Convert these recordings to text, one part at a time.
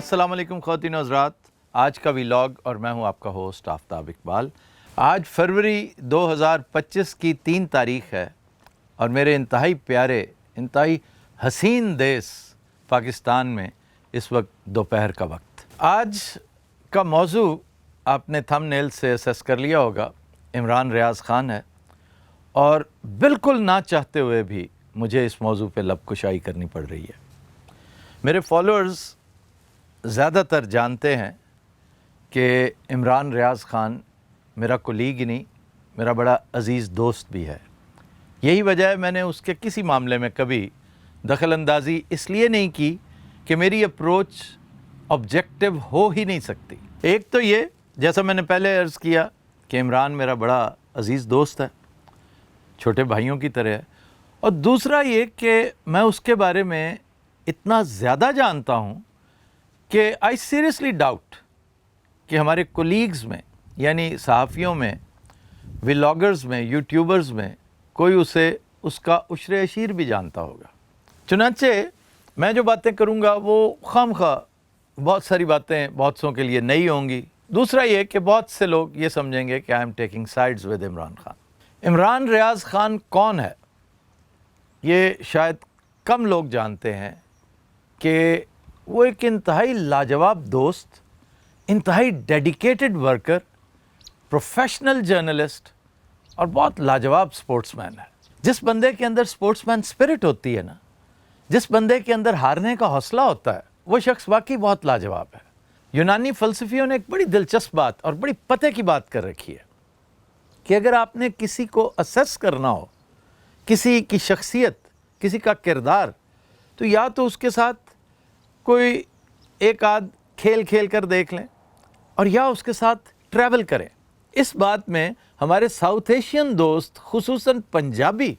السلام علیکم خواتین و حضرات، آج کا ویلاگ اور میں ہوں آپ کا ہوسٹ آفتاب اقبال۔ آج فروری 2025 کی 3 تاریخ ہے اور میرے انتہائی پیارے، انتہائی حسین دیس پاکستان میں اس وقت دوپہر کا وقت۔ آج کا موضوع آپ نے تھم نیل سے اسیس کر لیا ہوگا، عمران ریاض خان ہے، اور بالکل نہ چاہتے ہوئے بھی مجھے اس موضوع پہ لب کشائی کرنی پڑ رہی ہے۔ میرے فالوورز زیادہ تر جانتے ہیں کہ عمران ریاض خان میرا کولیگ ہی نہیں، میرا بڑا عزیز دوست بھی ہے۔ یہی وجہ ہے میں نے اس کے کسی معاملے میں کبھی دخل اندازی اس لیے نہیں کی کہ میری اپروچ آبجیکٹو ہو ہی نہیں سکتی۔ ایک تو یہ، جیسا میں نے پہلے عرض کیا کہ عمران میرا بڑا عزیز دوست ہے، چھوٹے بھائیوں کی طرح ہے، اور دوسرا یہ کہ میں اس کے بارے میں اتنا زیادہ جانتا ہوں کہ آئی سیریسلی ڈاؤٹ کہ ہمارے کولیگز میں، یعنی صحافیوں میں، ولاگرز میں، یوٹیوبرز میں کوئی اسے اس کا عشر عشیر بھی جانتا ہوگا۔ چنانچہ میں جو باتیں کروں گا وہ خام خواہ بہت ساری باتیں بہت سوں کے لیے نئی ہوں گی۔ دوسرا یہ کہ بہت سے لوگ یہ سمجھیں گے کہ I am taking sides with Imran Khan. Imran Riaz Khan کون ہے؟ یہ شاید کم لوگ جانتے ہیں کہ وہ ایک انتہائی لاجواب دوست، انتہائی ڈیڈیکیٹڈ ورکر، پروفیشنل جرنلسٹ اور بہت لاجواب سپورٹس مین ہے۔ جس بندے کے اندر سپورٹس مین اسپرٹ ہوتی ہے نا، جس بندے کے اندر ہارنے کا حوصلہ ہوتا ہے، وہ شخص واقعی بہت لاجواب ہے۔ یونانی فلسفیوں نے ایک بڑی دلچسپ بات اور بڑی پتے کی بات کر رکھی ہے کہ اگر آپ نے کسی کو اسیس کرنا ہو، کسی کی شخصیت، کسی کا کردار، تو یا تو اس کے ساتھ کوئی ایک آدھ کھیل کھیل کر دیکھ لیں اور یا اس کے ساتھ ٹریول کریں۔ اس بات میں ہمارے ساؤتھ ایشین دوست، خصوصاً پنجابی،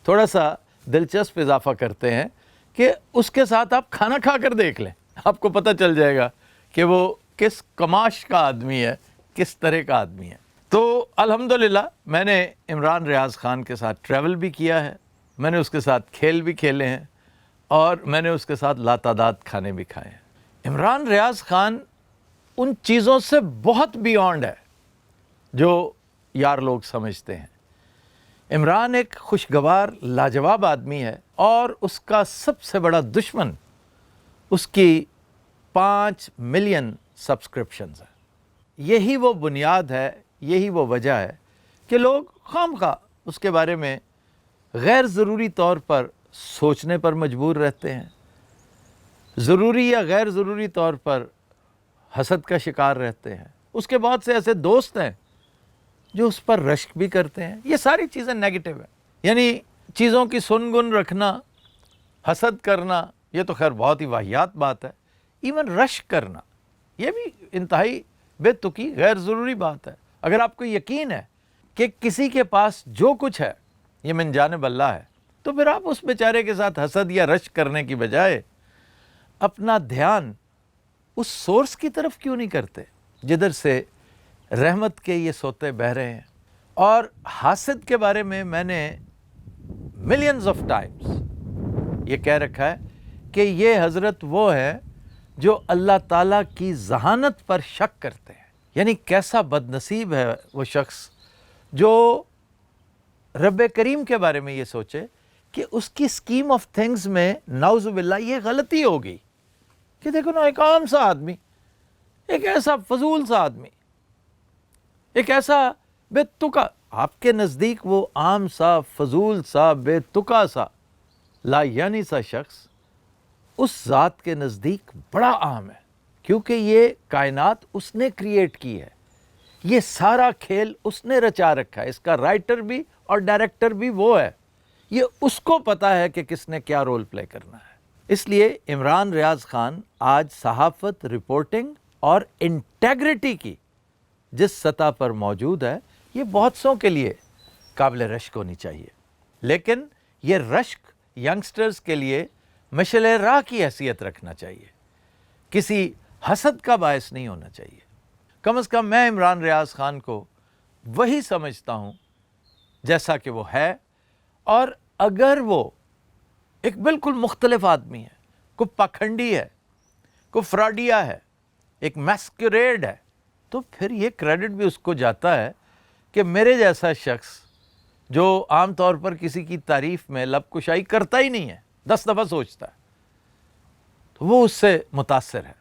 تھوڑا سا دلچسپ اضافہ کرتے ہیں کہ اس کے ساتھ آپ کھانا کھا کر دیکھ لیں، آپ کو پتہ چل جائے گا کہ وہ کس کماش کا آدمی ہے، کس طرح کا آدمی ہے۔ تو الحمدللہ میں نے عمران ریاض خان کے ساتھ ٹریول بھی کیا ہے، میں نے اس کے ساتھ کھیل بھی کھیلے ہیں، اور میں نے اس کے ساتھ لاتعداد کھانے بھی کھائے ہیں۔ عمران ریاض خان ان چیزوں سے بہت بیونڈ ہے جو یار لوگ سمجھتے ہیں۔ عمران ایک خوشگوار لاجواب آدمی ہے، اور اس کا سب سے بڑا دشمن اس کی 5 ملین سبسکرپشنز ہیں۔ یہی وہ بنیاد ہے، یہی وہ وجہ ہے کہ لوگ خام خواہ اس کے بارے میں غیر ضروری طور پر سوچنے پر مجبور رہتے ہیں، ضروری یا غیر ضروری طور پر حسد کا شکار رہتے ہیں۔ اس کے بہت سے ایسے دوست ہیں جو اس پر رشک بھی کرتے ہیں۔ یہ ساری چیزیں نیگیٹو ہیں، یعنی چیزوں کی سن گن رکھنا، حسد کرنا، یہ تو خیر بہت ہی واہیات بات ہے۔ ایون رشک کرنا، یہ بھی انتہائی بے تکی غیر ضروری بات ہے۔ اگر آپ کو یقین ہے کہ کسی کے پاس جو کچھ ہے یہ من جانب اللہ ہے، تو پھر آپ اس بیچارے کے ساتھ حسد یا رشک کرنے کی بجائے اپنا دھیان اس سورس کی طرف کیوں نہیں کرتے جدھر سے رحمت کے یہ سوتے بہہ رہے ہیں۔ اور حاسد کے بارے میں نے ملینز آف ٹائمز یہ کہہ رکھا ہے کہ یہ حضرت وہ ہے جو اللہ تعالیٰ کی ذہانت پر شک کرتے ہیں۔ یعنی کیسا بد نصیب ہے وہ شخص جو رب کریم کے بارے میں یہ سوچے کہ اس کی اسکیم آف تھنگز میں نعوذ باللہ یہ غلطی ہوگی کہ دیکھو نا، ایک عام سا آدمی، ایک ایسا فضول سا آدمی، ایک ایسا بے تکا، آپ کے نزدیک وہ عام سا، فضول سا، بے تکا سا، لا یعنی سا شخص اس ذات کے نزدیک بڑا عام ہے، کیونکہ یہ کائنات اس نے کریٹ کی ہے، یہ سارا کھیل اس نے رچا رکھا ہے، اس کا رائٹر بھی اور ڈائریکٹر بھی وہ ہے، یہ اس کو پتا ہے کہ کس نے کیا رول پلے کرنا ہے۔ اس لیے عمران ریاض خان آج صحافت، رپورٹنگ اور انٹیگریٹی کی جس سطح پر موجود ہے، یہ بہت سوں کے لیے قابل رشک ہونی چاہیے، لیکن یہ رشک ینگسٹرز کے لیے مشعل راہ کی حیثیت رکھنا چاہیے، کسی حسد کا باعث نہیں ہونا چاہیے۔ کم از کم میں عمران ریاض خان کو وہی سمجھتا ہوں جیسا کہ وہ ہے، اور اگر وہ ایک بالکل مختلف آدمی ہے، کوئی پاکھنڈی ہے، کوئی فراڈیا ہے، ایک میسکریڈ ہے، تو پھر یہ کریڈٹ بھی اس کو جاتا ہے کہ میرے جیسا شخص جو عام طور پر کسی کی تعریف میں لب کشائی کرتا ہی نہیں ہے، 10 دفعہ سوچتا ہے، تو وہ اس سے متاثر ہے۔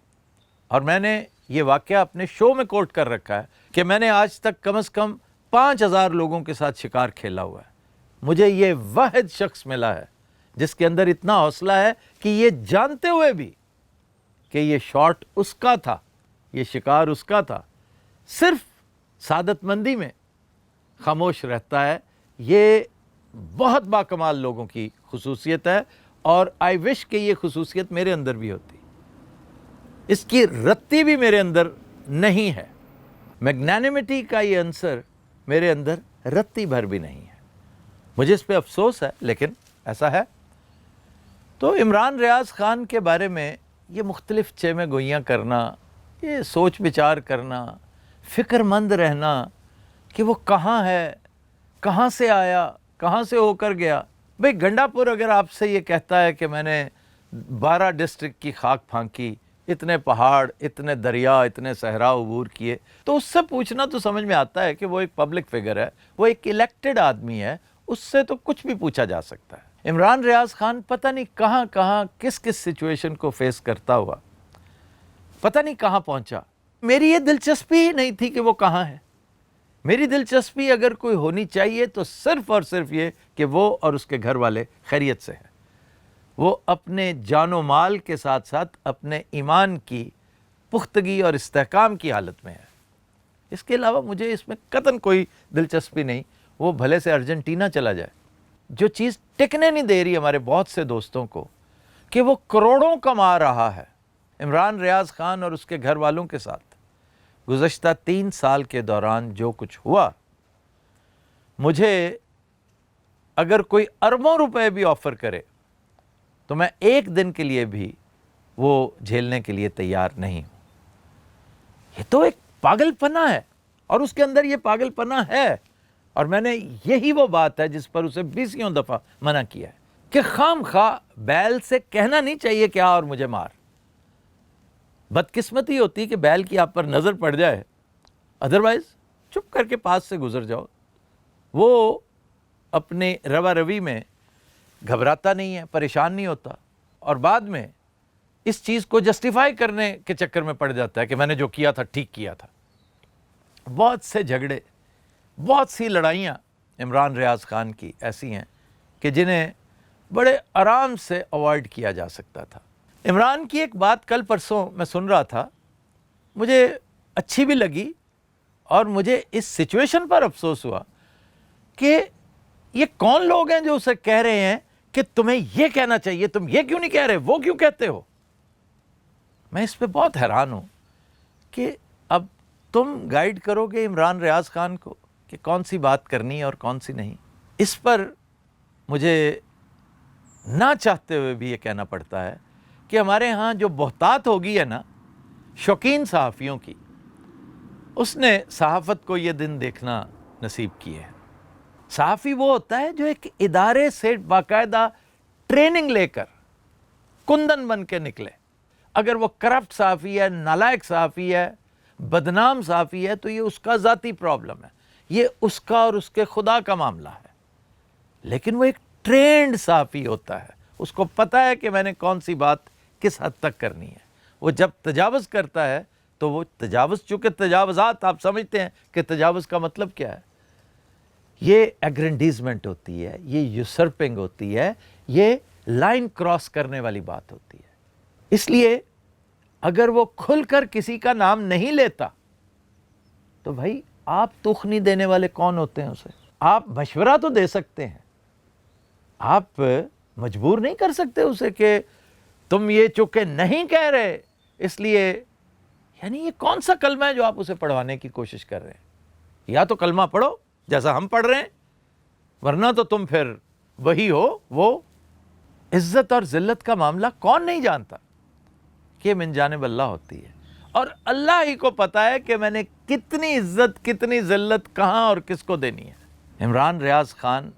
اور میں نے یہ واقعہ اپنے شو میں کوٹ کر رکھا ہے کہ میں نے آج تک کم از کم 5000 لوگوں کے ساتھ شکار کھیلا ہوا ہے۔ مجھے یہ واحد شخص ملا ہے جس کے اندر اتنا حوصلہ ہے کہ یہ جانتے ہوئے بھی کہ یہ شاٹ اس کا تھا، یہ شکار اس کا تھا، صرف سعادت مندی میں خاموش رہتا ہے۔ یہ بہت باکمال لوگوں کی خصوصیت ہے، اور آئی وش کہ یہ خصوصیت میرے اندر بھی ہوتی۔ اس کی رتی بھی میرے اندر نہیں ہے، میگنانیمٹی کا یہ عنصر میرے اندر رتی بھر بھی نہیں ہے۔ مجھے اس پہ افسوس ہے، لیکن ایسا ہے۔ تو عمران ریاض خان کے بارے میں یہ مختلف چیمیں گوئیاں کرنا، یہ سوچ بچار کرنا، فکر مند رہنا کہ وہ کہاں ہے، کہاں سے آیا، کہاں سے ہو کر گیا۔ بھئی گنڈا پور اگر آپ سے یہ کہتا ہے کہ میں نے 12 ڈسٹرکٹ کی خاک پھانکی، اتنے پہاڑ، اتنے دریا، اتنے صحرا عبور کیے، تو اس سے پوچھنا تو سمجھ میں آتا ہے کہ وہ ایک پبلک فگر ہے، وہ ایک الیکٹڈ آدمی ہے، اس سے تو کچھ بھی پوچھا جا سکتا ہے۔ عمران ریاض خان پتہ نہیں کہاں کہاں کس کس سچویشن کو فیس کرتا ہوا، پتہ نہیں کہاں پہنچا۔ میری یہ دلچسپی ہی نہیں تھی کہ وہ کہاں ہے۔ میری دلچسپی اگر کوئی ہونی چاہیے تو صرف اور صرف یہ کہ وہ اور اس کے گھر والے خیریت سے ہیں، وہ اپنے جان و مال کے ساتھ ساتھ اپنے ایمان کی پختگی اور استحکام کی حالت میں ہے۔ اس کے علاوہ مجھے اس میں قطعاً کوئی دلچسپی نہیں، وہ بھلے سے ارجنٹینا چلا جائے۔ جو چیز ٹکنے نہیں دے رہی ہمارے بہت سے دوستوں کو کہ وہ کروڑوں کما رہا ہے، عمران ریاض خان اور اس کے گھر والوں کے ساتھ گزشتہ 3 سال کے دوران جو کچھ ہوا، مجھے اگر کوئی اربوں روپے بھی آفر کرے تو میں ایک دن کے لیے بھی وہ جھیلنے کے لیے تیار نہیں ہوں۔ یہ تو ایک پاگل پنہ ہے، اور اس کے اندر یہ پاگل پنہ ہے، اور میں نے یہی وہ بات ہے جس پر اسے 20 دفعہ منع کیا ہے کہ خام خواہ بیل سے کہنا نہیں چاہیے کہ آ اور مجھے مار۔ بدقسمتی ہوتی کہ بیل کی آپ پر نظر پڑ جائے، ادروائز چپ کر کے پاس سے گزر جاؤ۔ وہ اپنے روا روی میں گھبراتا نہیں ہے، پریشان نہیں ہوتا، اور بعد میں اس چیز کو جسٹیفائی کرنے کے چکر میں پڑ جاتا ہے کہ میں نے جو کیا تھا ٹھیک کیا تھا۔ بہت سے جھگڑے، بہت سی لڑائیاں عمران ریاض خان کی ایسی ہیں کہ جنہیں بڑے آرام سے اوائڈ کیا جا سکتا تھا۔ عمران کی ایک بات کل پرسوں میں سن رہا تھا، مجھے اچھی بھی لگی، اور مجھے اس سچویشن پر افسوس ہوا کہ یہ کون لوگ ہیں جو اسے کہہ رہے ہیں کہ تمہیں یہ کہنا چاہیے، تم یہ کیوں نہیں کہہ رہے، وہ کیوں کہتے ہو۔ میں اس پہ بہت حیران ہوں کہ اب تم گائیڈ کرو گے عمران ریاض خان کو کہ کون سی بات کرنی ہے اور کون سی نہیں۔ اس پر مجھے نہ چاہتے ہوئے بھی یہ کہنا پڑتا ہے کہ ہمارے ہاں جو بہتات ہوگی ہے نا شوقین صحافیوں کی، اس نے صحافت کو یہ دن دیکھنا نصیب کیے ہیں۔ صحافی وہ ہوتا ہے جو ایک ادارے سے باقاعدہ ٹریننگ لے کر کندن بن کے نکلے۔ اگر وہ کرپٹ صحافی ہے، نالائق صحافی ہے، بدنام صحافی ہے، تو یہ اس کا ذاتی پرابلم ہے، یہ اس کا اور اس کے خدا کا معاملہ ہے۔ لیکن وہ ایک ٹرینڈ صحافی ہوتا ہے، اس کو پتہ ہے کہ میں نے کون سی بات کس حد تک کرنی ہے۔ وہ جب تجاوز کرتا ہے تو وہ تجاوز، چونکہ تجاوزات آپ سمجھتے ہیں کہ تجاوز کا مطلب کیا ہے، یہ ایگرینڈیزمنٹ ہوتی ہے، یہ یوسرپنگ ہوتی ہے، یہ لائن کراس کرنے والی بات ہوتی ہے۔ اس لیے اگر وہ کھل کر کسی کا نام نہیں لیتا تو بھائی آپ تخنی دینے والے کون ہوتے ہیں اسے؟ آپ مشورہ تو دے سکتے ہیں، آپ مجبور نہیں کر سکتے اسے کہ تم یہ چونکہ نہیں کہہ رہے اس لیے، یعنی یہ کون سا کلمہ ہے جو آپ اسے پڑھوانے کی کوشش کر رہے ہیں؟ یا تو کلمہ پڑھو جیسا ہم پڑھ رہے ہیں، ورنہ تو تم پھر وہی ہو۔ وہ عزت اور ذلت کا معاملہ کون نہیں جانتا کہ من جانب اللہ ہوتی ہے، اور اللہ ہی کو پتا ہے کہ میں نے کتنی عزت، کتنی ذلت کہاں اور کس کو دینی ہے۔ عمران ریاض خان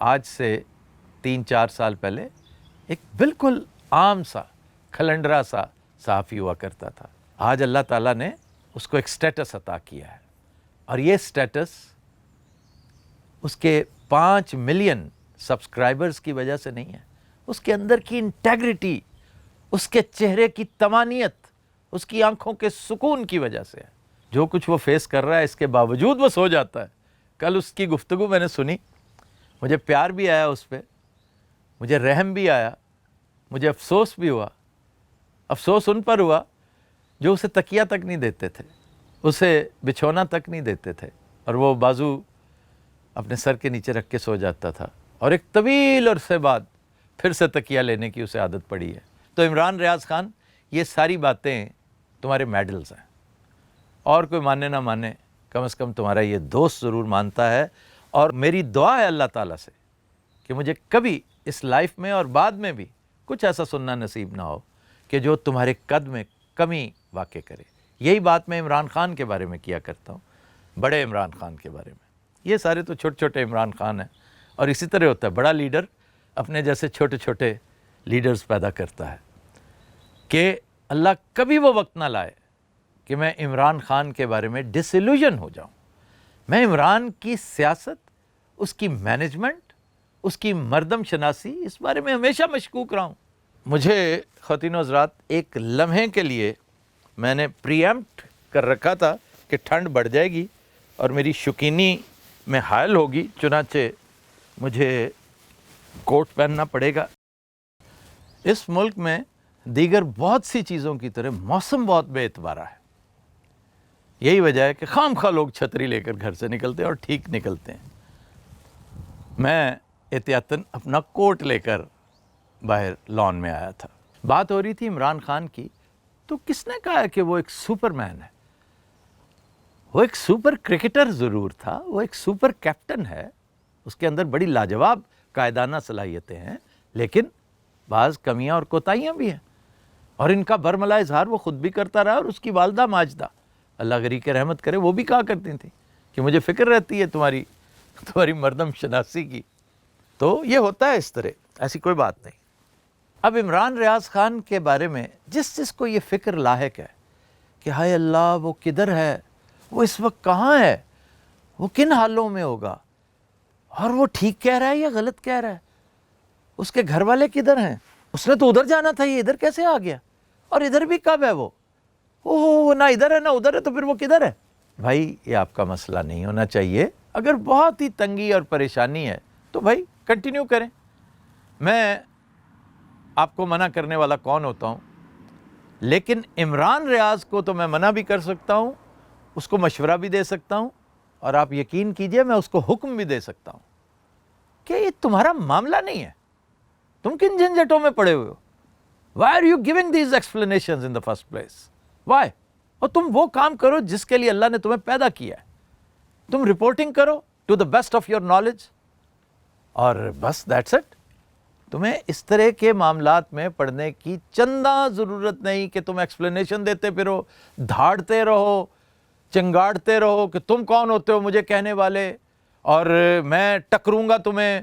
آج سے 3-4 سال پہلے ایک بالکل عام سا، کھلنڈرا سا صحافی ہوا کرتا تھا. آج اللہ تعالیٰ نے اس کو ایک سٹیٹس عطا کیا ہے, اور یہ سٹیٹس اس کے 5 ملین سبسکرائبرز کی وجہ سے نہیں ہے, اس کے اندر کی انٹیگریٹی, اس کے چہرے کی طمانینت, اس کی آنکھوں کے سکون کی وجہ سے ہے. جو کچھ وہ فیس کر رہا ہے اس کے باوجود وہ سو جاتا ہے. کل اس کی گفتگو میں نے سنی, مجھے پیار بھی آیا اس پہ, مجھے رحم بھی آیا, مجھے افسوس بھی ہوا. افسوس ان پر ہوا جو اسے تکیہ تک نہیں دیتے تھے, اسے بچھونا تک نہیں دیتے تھے, اور وہ بازو اپنے سر کے نیچے رکھ کے سو جاتا تھا, اور ایک طویل عرصے بعد پھر سے تکیہ لینے کی اسے عادت پڑی ہے. تو عمران ریاض خان, یہ ساری باتیں تمہارے میڈلز ہیں, اور کوئی مانے نہ مانے, کم از کم تمہارا یہ دوست ضرور مانتا ہے. اور میری دعا ہے اللہ تعالیٰ سے کہ مجھے کبھی اس لائف میں اور بعد میں بھی کچھ ایسا سننا نصیب نہ ہو کہ جو تمہارے قد میں کمی واقع کرے. یہی بات میں عمران خان کے بارے میں کیا کرتا ہوں, بڑے عمران خان کے بارے میں. یہ سارے تو چھوٹے چھوٹے عمران خان ہیں, اور اسی طرح ہوتا ہے, بڑا لیڈر اپنے جیسے چھوٹے چھوٹے لیڈرز پیدا کرتا ہے. کہ اللہ کبھی وہ وقت نہ لائے کہ میں عمران خان کے بارے میں ڈس ایلیوژن ہو جاؤں. میں عمران کی سیاست, اس کی مینجمنٹ, اس کی مردم شناسی, اس بارے میں ہمیشہ مشکوک رہا ہوں. مجھے خواتین و حضرات ایک لمحے کے لیے میں نے پری ایمپٹ کر رکھا تھا کہ ٹھنڈ بڑھ جائے گی اور میری شوقینی میں حائل ہوگی, چنانچہ مجھے کوٹ پہننا پڑے گا. اس ملک میں دیگر بہت سی چیزوں کی طرح موسم بہت بے اعتبارہ ہے. یہی وجہ ہے کہ خام خواہ لوگ چھتری لے کر گھر سے نکلتے ہیں اور ٹھیک نکلتے ہیں. میں احتیاطاً اپنا کوٹ لے کر باہر لان میں آیا تھا. بات ہو رہی تھی عمران خان کی, تو کس نے کہا کہ وہ ایک سپر مین ہے؟ وہ ایک سپر کرکٹر ضرور تھا, وہ ایک سپر کیپٹن ہے, اس کے اندر بڑی لاجواب قائدانہ صلاحیتیں ہیں, لیکن بعض کمیاں اور کوتاہیاں بھی ہیں, اور ان کا برملا اظہار وہ خود بھی کرتا رہا, اور اس کی والدہ ماجدہ, اللہ غری کے رحمت کرے, وہ بھی کہا کرتی تھیں کہ مجھے فکر رہتی ہے تمہاری مردم شناسی کی. تو یہ ہوتا ہے اس طرح, ایسی کوئی بات نہیں. اب عمران ریاض خان کے بارے میں جس کو یہ فکر لاحق ہے کہ ہائے اللہ وہ کدھر ہے, وہ اس وقت کہاں ہے, وہ کن حالوں میں ہوگا, اور وہ ٹھیک کہہ رہا ہے یا غلط کہہ رہا ہے, اس کے گھر والے کدھر ہیں, اس نے تو ادھر جانا تھا, یہ ادھر کیسے آ گیا, اور ادھر بھی کب ہے, وہ نہ ادھر ہے نہ ادھر ہے, تو پھر وہ کدھر ہے؟ بھائی یہ آپ کا مسئلہ نہیں ہونا چاہیے. اگر بہت ہی تنگی اور پریشانی ہے تو بھائی کنٹینیو کریں. میں آپ کو منع کرنے والا کون ہوتا ہوں, لیکن عمران ریاض کو تو میں منع بھی کر سکتا ہوں, اس کو مشورہ بھی دے سکتا ہوں, اور آپ یقین کیجئے میں اس کو حکم بھی دے سکتا ہوں کہ یہ تمہارا معاملہ نہیں ہے, تم کن جھنجھٹوں میں پڑے ہوئے ہو. Why are you giving these explanations in the first place? Why? اور تم وہ کام کرو جس کے لیے اللہ نے تمہیں پیدا کیا ہے. تم رپورٹنگ کرو to the best of your knowledge, اور بس that's it. تمہیں اس طرح کے معاملات میں پڑھنے کی چندہ ضرورت نہیں کہ تم ایکسپلینیشن دیتے پھرو, دھاڑتے رہو, چنگاڑتے رہو کہ تم کون ہوتے ہو مجھے کہنے والے, اور میں ٹکروں گا تمہیں,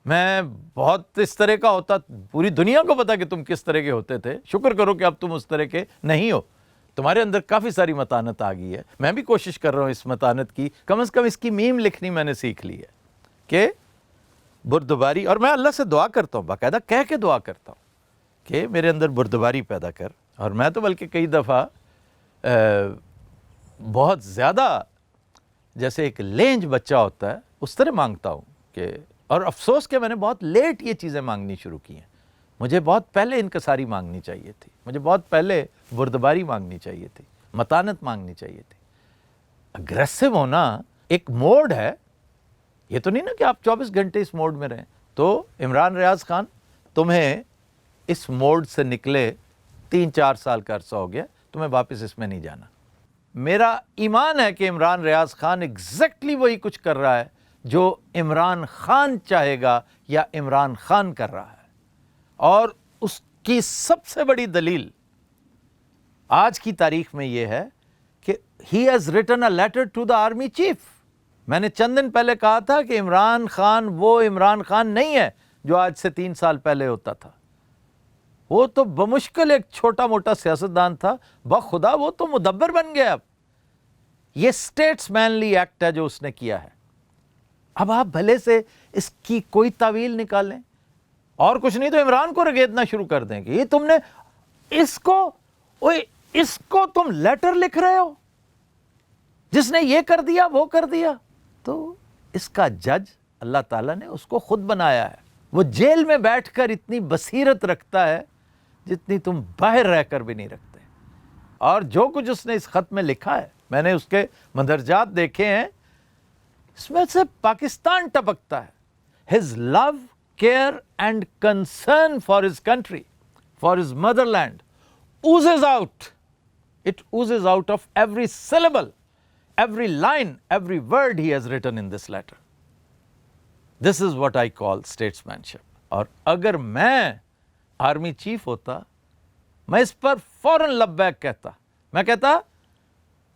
میں بہت اس طرح کا ہوتا. پوری دنیا کو پتا کہ تم کس طرح کے ہوتے تھے, شکر کرو کہ اب تم اس طرح کے نہیں ہو, تمہارے اندر کافی ساری متانت آ گئی ہے. میں بھی کوشش کر رہا ہوں اس متانت کی, کم از کم اس کی میم لکھنی میں نے سیکھ لی ہے کہ بردباری, اور میں اللہ سے دعا کرتا ہوں, باقاعدہ کہہ کے دعا کرتا ہوں کہ میرے اندر بردباری پیدا کر. اور میں تو بلکہ کئی دفعہ بہت زیادہ جیسے ایک لینج بچہ ہوتا ہے اس طرح مانگتا ہوں کہ, اور افسوس کہ میں نے بہت لیٹ یہ چیزیں مانگنی شروع کی ہیں. مجھے بہت پہلے انکساری مانگنی چاہیے تھی, مجھے بہت پہلے بردباری مانگنی چاہیے تھی, متانت مانگنی چاہیے تھی. اگریسو ہونا ایک موڈ ہے, یہ تو نہیں نا کہ آپ 24 گھنٹے اس موڈ میں رہیں. تو عمران ریاض خان تمہیں اس موڈ سے نکلے 3-4 سال کا عرصہ ہو گیا, تمہیں واپس اس میں نہیں جانا. میرا ایمان ہے کہ عمران ریاض خان ایگزیکٹلی وہی کچھ کر رہا ہے جو عمران خان چاہے گا یا عمران خان کر رہا ہے. اور اس کی سب سے بڑی دلیل آج کی تاریخ میں یہ ہے کہ he has written a letter to the army chief. میں نے چند دن پہلے کہا تھا کہ عمران خان وہ عمران خان نہیں ہے جو آج سے 3 سال پہلے ہوتا تھا. وہ تو بمشکل ایک چھوٹا موٹا سیاستدان تھا، بخدا وہ تو مدبر بن گیا۔ اب یہ اسٹیٹس مینلی ایکٹ ہے جو اس نے کیا ہے۔ اب آپ بھلے سے اس کی کوئی تعویل نکالیں، اور کچھ نہیں تو عمران کو رگیدنا شروع کر دیں کہ یہ تم نے اس کو تم لیٹر لکھ رہے ہو، جس نے یہ کر دیا وہ کر دیا۔ تو اس کا جج اللہ تعالیٰ نے اس کو خود بنایا ہے۔ وہ جیل میں بیٹھ کر اتنی بصیرت رکھتا ہے جتنی تم باہر رہ کر بھی نہیں رکھتے، اور جو کچھ اس نے اس خط میں لکھا ہے، میں نے اس کے مندرجات دیکھے ہیں، اس میں سے پاکستان ٹپکتا ہے۔ His love, care and concern for his country, for his motherland oozes out. It oozes out of every syllable, every line, every word he has written in this letter. This is what I call statesmanship. اور اگر میں army chief ہوتا، میں اس پر فوراً لبیک کہتا۔ میں کہتا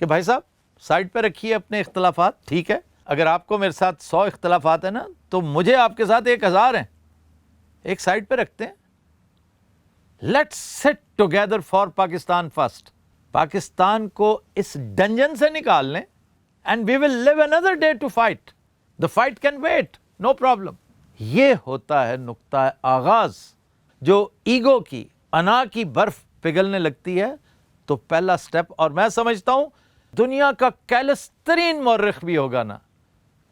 کہ بھائی صاحب سائڈ پہ رکھیے اپنے اختلافات، ٹھیک ہے، اگر آپ کو میرے ساتھ 100 اختلافات ہیں نا، تو مجھے آپ کے ساتھ 1000 ہیں، ایک سائڈ پہ رکھتے ہیں۔ Let's sit together for Pakistan first. Pakistan کو اس ڈنجن سے نکال لیں، and we will live another day to fight, the fight can wait, no problem. یہ ہوتا ہے نقطہ آغاز۔ جو ایگو کی، انا کی برف پگھلنے لگتی ہے تو پہلا سٹیپ، اور میں سمجھتا ہوں دنیا کا کیلس ترین مورخ بھی ہوگا نا،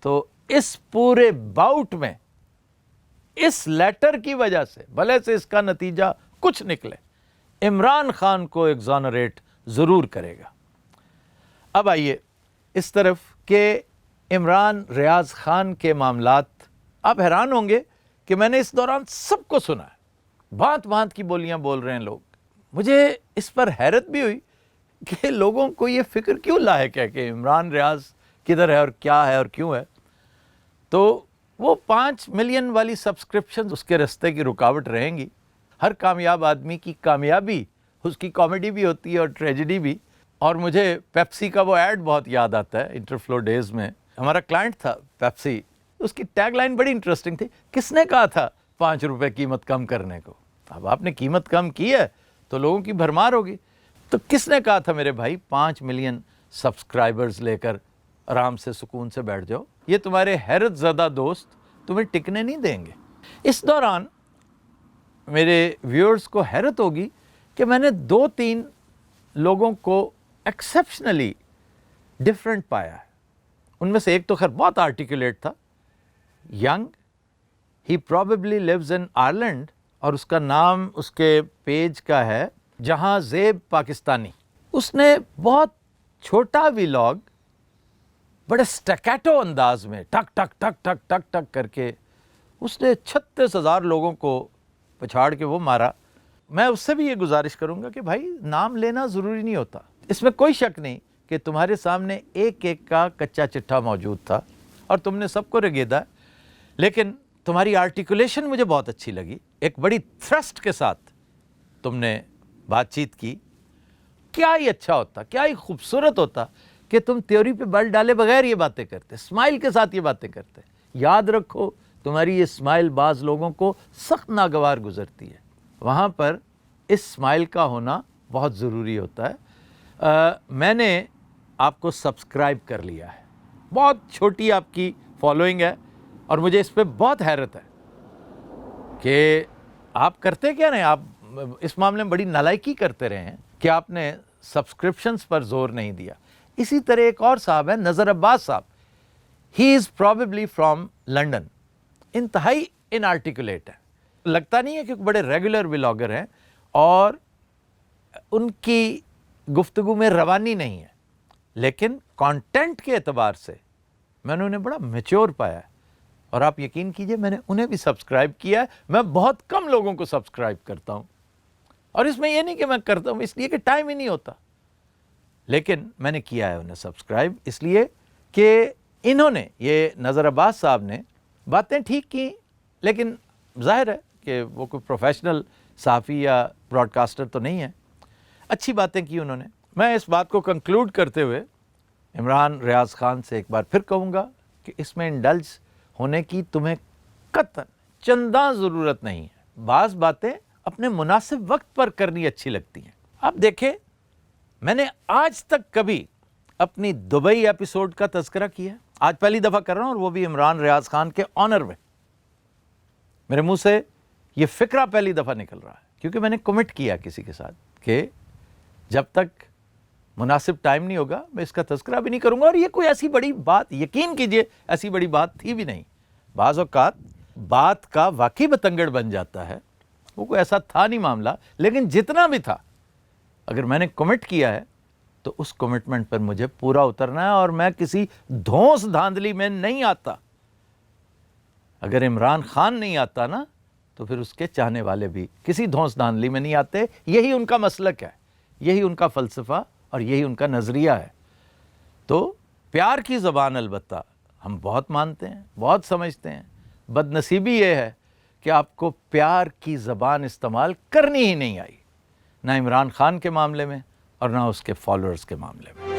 تو اس پورے باؤٹ میں اس لیٹر کی وجہ سے بھلے سے اس کا نتیجہ کچھ نکلے، عمران خان کو ایگزونریٹ ضرور کرے گا۔ اب آئیے اس طرف کہ عمران ریاض خان کے معاملات، آپ حیران ہوں گے کہ میں نے اس دوران سب کو سنا ہے، بھانت بھانت کی بولیاں بول رہے ہیں لوگ۔ مجھے اس پر حیرت بھی ہوئی کہ لوگوں کو یہ فکر کیوں لاحق ہے کہ عمران ریاض کدھر ہے اور کیا ہے اور کیوں ہے۔ تو وہ 5 ملین والی سبسکرپشن اس کے رستے کی رکاوٹ رہیں گی۔ ہر کامیاب آدمی کی کامیابی، اس کی کامیڈی بھی ہوتی ہے اور ٹریجڈی بھی۔ اور مجھے پیپسی کا وہ ایڈ بہت یاد آتا ہے، انٹرفلو ڈیز میں ہمارا کلائنٹ تھا پیپسی، اس کی ٹیگ لائن بڑی انٹرسٹنگ تھی، کس نے کہا تھا 5 روپے قیمت کم کرنے کو؟ اب آپ نے قیمت کم کی ہے تو لوگوں کی بھرمار ہوگی، تو کس نے کہا تھا میرے بھائی 5 ملین سبسکرائبرز لے کر آرام سے سکون سے بیٹھ جاؤ، یہ تمہارے حیرت زدہ دوست تمہیں ٹکنے نہیں دیں گے۔ اس دوران میرے ویورز کو حیرت ہوگی کہ میں نے 2-3 لوگوں کو ایکسیپشنلی ڈفرینٹ پایا ہے۔ ان میں سے ایک تو خیر بہت آرٹیکولیٹ تھا، ینگ، ہی پرابیبلی لیوز ان آئرلینڈ، اور اس کا نام اس کے پیج کا ہے جہاں زیب پاکستانی۔ اس نے بہت چھوٹا ویلاگ بڑے سٹیکیٹو انداز میں ٹک ٹک ٹک ٹک ٹک ٹک کر کے اس نے 36,000 لوگوں کو پچھاڑ کے وہ مارا۔ میں اس سے بھی یہ گزارش کروں گا کہ بھائی نام لینا ضروری نہیں ہوتا، اس میں کوئی شک نہیں کہ تمہارے سامنے ایک ایک کا کچا چٹھا موجود تھا اور تم نے سب کو رگیدا، لیکن تمہاری آرٹیکولیشن مجھے بہت اچھی لگی، ایک بڑی تھرسٹ کے ساتھ تم نے بات چیت کی۔ کیا ہی اچھا ہوتا، کیا ہی خوبصورت ہوتا کہ تم تھیوری پہ بل ڈالے بغیر یہ باتیں کرتے، اسمائل کے ساتھ یہ باتیں کرتے۔ یاد رکھو تمہاری یہ اسمائل بعض لوگوں کو سخت ناگوار گزرتی ہے، وہاں پر اس اسمائل کا ہونا بہت ضروری ہوتا ہے۔ میں نے آپ کو سبسکرائب کر لیا ہے، بہت چھوٹی آپ کی فالوئنگ ہے، اور مجھے اس پہ بہت حیرت ہے کہ آپ کرتے کیا نہیں، آپ اس معاملے میں بڑی نالائکی کرتے رہے ہیں کہ آپ نے سبسکرپشنز پر زور نہیں دیا۔ اسی طرح ایک اور صاحب ہے نظر عباس صاحب، ہی از پرابیبلی فرام لنڈن، انتہائی انارٹیکولیٹ ہے، لگتا نہیں ہے کہ بڑے ریگولر ولاگر ہیں، اور ان کی گفتگو میں روانی نہیں ہے، لیکن کانٹینٹ کے اعتبار سے میں نے انہیں بڑا میچور پایا ہے، اور آپ یقین کیجئے میں نے انہیں بھی سبسکرائب کیا ہے۔ میں بہت کم لوگوں کو سبسکرائب کرتا ہوں، اور اس میں یہ نہیں کہ میں کرتا ہوں اس لیے کہ ٹائم ہی نہیں ہوتا، لیکن میں نے کیا ہے انہیں سبسکرائب اس لیے کہ انہوں نے، یہ نظر عباس صاحب نے باتیں ٹھیک کی، لیکن ظاہر ہے کہ وہ کوئی پروفیشنل صحافی یا براڈ کاسٹر تو نہیں ہے، اچھی باتیں کی انہوں نے۔ میں اس بات کو کنکلوڈ کرتے ہوئے عمران ریاض خان سے ایک بار پھر کہوں گا کہ اس میں انڈلج ہونے کی تمہیں قطعاً چنداں ضرورت نہیں ہے، بعض باتیں اپنے مناسب وقت پر کرنی اچھی لگتی ہیں۔ اب دیکھیں، میں نے آج تک کبھی اپنی دبئی ایپیسوڈ کا تذکرہ کیا ہے؟ آج پہلی دفعہ کر رہا ہوں، اور وہ بھی عمران ریاض خان کے آنر میں۔ میرے منہ سے یہ فکرہ پہلی دفعہ نکل رہا ہے، کیونکہ میں نے کمٹ کیا کسی کے ساتھ کہ جب تک مناسب ٹائم نہیں ہوگا میں اس کا تذکرہ بھی نہیں کروں گا۔ اور یہ کوئی ایسی بڑی بات، یقین کیجئے ایسی بڑی بات تھی بھی نہیں۔ بعض اوقات بات کا واقعی بتنگڑ بن جاتا ہے، وہ کوئی ایسا تھا نہیں معاملہ، لیکن جتنا بھی تھا اگر میں نے کمٹ کیا ہے تو اس کمٹمنٹ پر مجھے پورا اترنا ہے، اور میں کسی دھونس دھاندلی میں نہیں آتا۔ اگر عمران خان نہیں آتا نا تو پھر اس کے چاہنے والے بھی کسی دھونس دھاندلی میں نہیں آتے۔ یہی ان کا مسلک ہے، یہی ان کا فلسفہ اور یہی ان کا نظریہ ہے۔ تو پیار کی زبان البتہ ہم بہت مانتے ہیں، بہت سمجھتے ہیں۔ بد نصیبی یہ ہے کہ آپ کو پیار کی زبان استعمال کرنی ہی نہیں آئی، نہ عمران خان کے معاملے میں اور نہ اس کے فالوورز کے معاملے میں۔